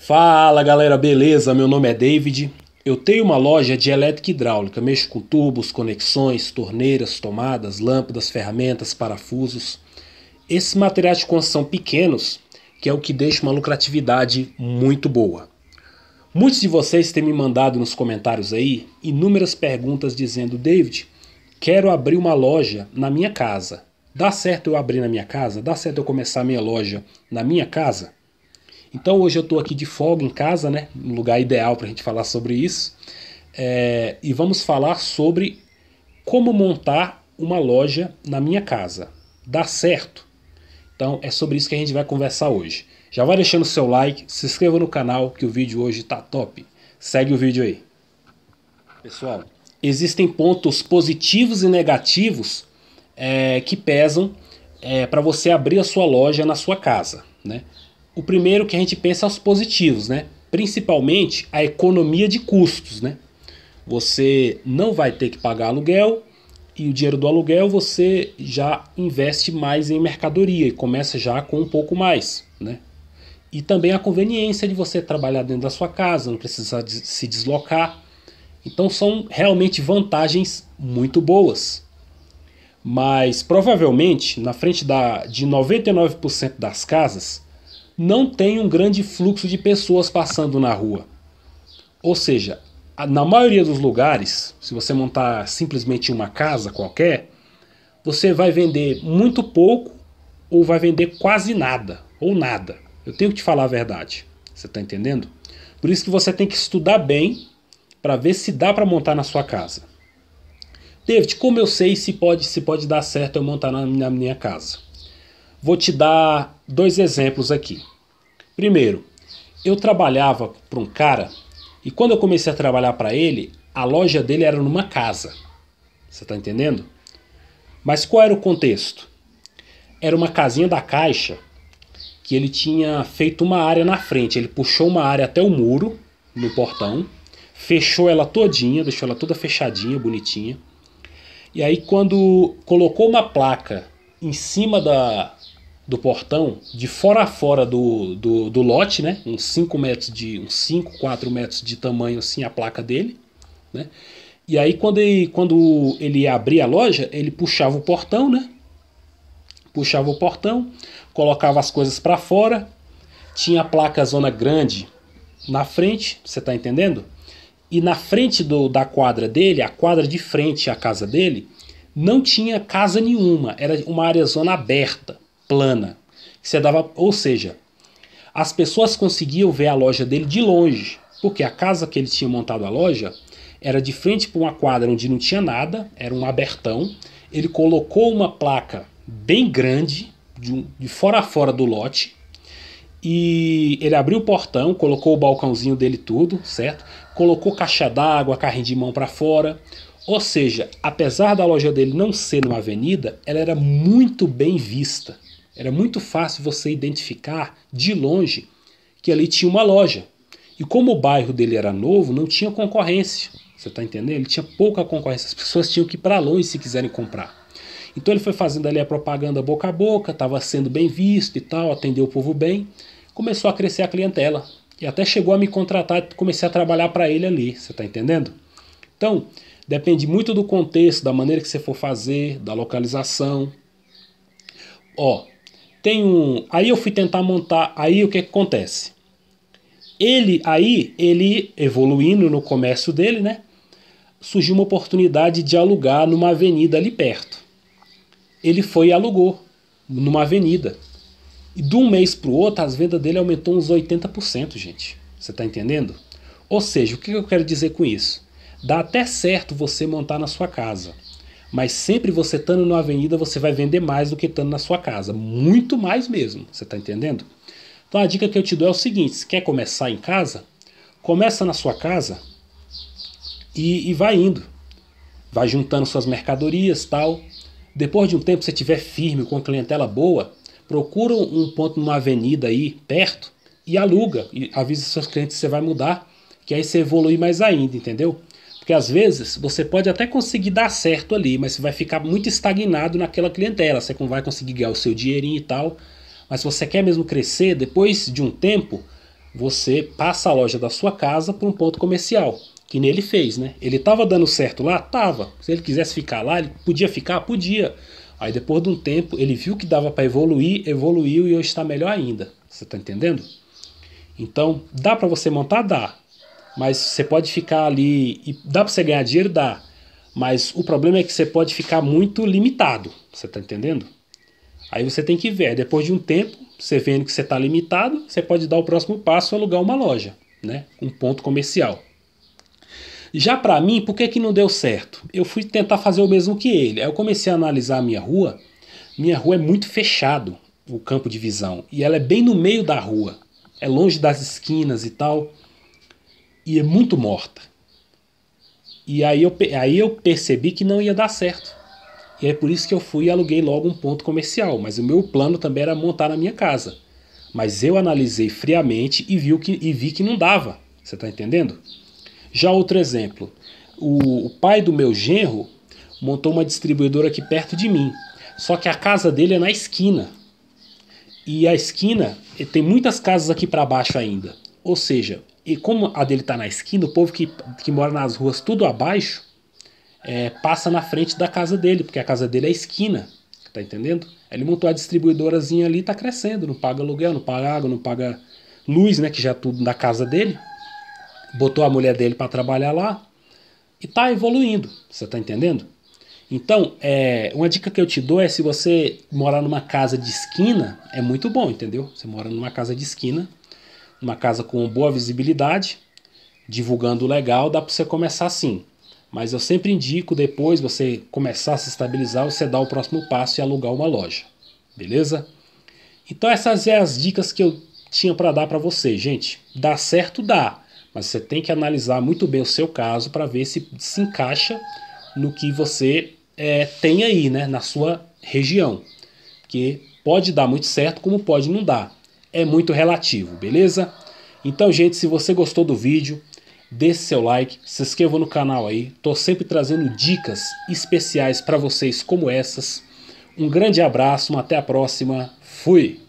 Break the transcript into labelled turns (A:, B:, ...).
A: Fala galera, beleza? Meu nome é David. Eu tenho uma loja de elétrica e hidráulica, mexo com tubos, conexões, torneiras, tomadas, lâmpadas, ferramentas, parafusos. Esses materiais de construção pequenos, que é o que deixa uma lucratividade muito boa. Muitos de vocês têm me mandado nos comentários aí inúmeras perguntas dizendo: David, quero abrir uma loja na minha casa. Dá certo eu abrir na minha casa? Dá certo eu começar a minha loja na minha casa? Então hoje eu estou aqui de folga em casa, né? Um lugar ideal para a gente falar sobre isso. E vamos falar sobre como montar uma loja na minha casa. Dá certo? Então é sobre isso que a gente vai conversar hoje. Já vai deixando o seu like, se inscreva no canal que o vídeo hoje tá top. Segue o vídeo aí. Pessoal, existem pontos positivos e negativos que pesam para você abrir a sua loja na sua casa, né? O primeiro que a gente pensa é os positivos, né? Principalmente a economia de custos, né? Você não vai ter que pagar aluguel e o dinheiro do aluguel você já investe mais em mercadoria e começa já com um pouco mais, né? E também a conveniência de você trabalhar dentro da sua casa, não precisar se deslocar. Então são realmente vantagens muito boas. Mas provavelmente na frente de 99% das casas não tem um grande fluxo de pessoas passando na rua. Ou seja, na maioria dos lugares, se você montar simplesmente uma casa qualquer, você vai vender muito pouco ou vai vender quase nada, ou nada. Eu tenho que te falar a verdade, você está entendendo? Por isso que você tem que estudar bem para ver se dá para montar na sua casa. David, como eu sei se pode dar certo eu montar na minha casa? Vou te dar dois exemplos aqui. Primeiro, eu trabalhava para um cara e quando eu comecei a trabalhar para ele, a loja dele era numa casa. Você está entendendo? Mas qual era o contexto? Era uma casinha da Caixa que ele tinha feito uma área na frente. Ele puxou uma área até o muro, no portão, fechou ela todinha, deixou ela toda fechadinha, bonitinha. E aí quando colocou uma placa em cima do portão, de fora a fora do lote, né? Uns 5, 4 metros de tamanho assim a placa dele, né? E aí quando ele ia abrir a loja, ele puxava o portão, né? Puxava o portão, colocava as coisas para fora, tinha a placa zona grande na frente, você tá entendendo? E na frente da quadra dele, a quadra de frente à casa dele, não tinha casa nenhuma, era uma área zona aberta, plana. Você dava, ou seja, as pessoas conseguiam ver a loja dele de longe, porque a casa que ele tinha montado a loja era de frente para uma quadra onde não tinha nada, era um abertão. Ele colocou uma placa bem grande, de fora a fora do lote, e ele abriu o portão, colocou o balcãozinho dele tudo, certo? Colocou caixa d'água, carrinho de mão para fora. Ou seja, apesar da loja dele não ser numa avenida, ela era muito bem vista. Era muito fácil você identificar de longe que ali tinha uma loja. E como o bairro dele era novo, não tinha concorrência. Você está entendendo? Ele tinha pouca concorrência. As pessoas tinham que ir para longe se quiserem comprar. Então ele foi fazendo ali a propaganda boca a boca, estava sendo bem visto e tal, atendeu o povo bem. Começou a crescer a clientela. E até chegou a me contratar e comecei a trabalhar para ele ali. Você está entendendo? Então, depende muito do contexto, da maneira que você for fazer, da localização. Ó, aí eu fui tentar montar, aí o que acontece? Ele evoluindo no comércio dele, né? Surgiu uma oportunidade de alugar numa avenida ali perto. Ele foi e alugou numa avenida. E de um mês para o outro, as vendas dele aumentou uns 80%, gente. Você está entendendo? Ou seja, o que eu quero dizer com isso? Dá até certo você montar na sua casa. Mas sempre você estando na avenida, você vai vender mais do que estando na sua casa. Muito mais mesmo. Você está entendendo? Então a dica que eu te dou é o seguinte: se quer começar em casa, começa na sua casa e vai indo. Vai juntando suas mercadorias e tal. Depois de um tempo, se você estiver firme, com clientela boa, procura um ponto numa avenida aí, perto, e aluga. E avisa seus clientes que você vai mudar, que aí você evolui mais ainda, entendeu? Porque às vezes você pode até conseguir dar certo ali, mas você vai ficar muito estagnado naquela clientela. Você não vai conseguir ganhar o seu dinheirinho e tal. Mas se você quer mesmo crescer, depois de um tempo,
B: você passa a loja da sua casa para um ponto comercial, que nele fez, né? Ele estava dando certo lá? Tava. Se ele quisesse ficar lá, ele podia ficar? Podia. Aí depois de um tempo, ele viu que dava para evoluir, evoluiu e hoje está melhor ainda. Você está entendendo? Então, dá para você montar? Dá. Mas você pode ficar ali, e dá para você ganhar dinheiro? Dá. Mas o problema é que você pode ficar muito limitado. Você está entendendo? Aí você tem que ver. Depois de um tempo, você vendo que você está limitado, você pode dar o próximo passo e alugar uma loja, né? Um ponto comercial. Já para mim, por que não deu certo? Eu fui tentar fazer o mesmo que ele. Aí eu comecei a analisar a minha rua. Minha rua é muito fechado, o campo de visão. E ela é bem no meio da rua. É longe das esquinas e tal. E é muito morta. E aí eu percebi que não ia dar certo. E é por isso que eu fui e aluguei logo um ponto comercial. Mas o meu plano também era montar na minha casa. Mas eu analisei friamente e vi que não dava. Você está entendendo? Já outro exemplo. O pai do meu genro montou uma distribuidora aqui perto de mim. Só que a casa dele é na esquina. E a esquina tem muitas casas aqui para baixo ainda. Ou seja, e como a dele está na esquina, o povo que mora nas ruas tudo abaixo passa na frente da casa dele, porque a casa dele é esquina. Tá entendendo? Ele montou a distribuidorazinha ali e tá crescendo. Não paga aluguel, não paga água, não paga luz, né? Que já é tudo na casa dele. Botou a mulher dele para trabalhar lá e tá evoluindo. Você tá entendendo? Então, uma dica que eu te dou é: se você morar numa casa de esquina, é muito bom, entendeu? Você mora numa casa de esquina, numa casa com boa visibilidade, divulgando legal, dá para você começar assim. Mas eu sempre indico, depois você começar a se estabilizar, você dar o próximo passo e alugar uma loja. Beleza? Então essas são as dicas que eu tinha para dar para você, gente. Dá certo? Dá. Mas você tem que analisar muito bem o seu caso para ver se encaixa no que você tem aí, né, na sua região. Porque pode dar muito certo, como pode não dar. É muito relativo, beleza? Então, gente, se você gostou do vídeo, deixe seu like, se inscreva no canal aí. Tô sempre trazendo dicas especiais para vocês como essas. Um grande abraço, até a próxima. Fui!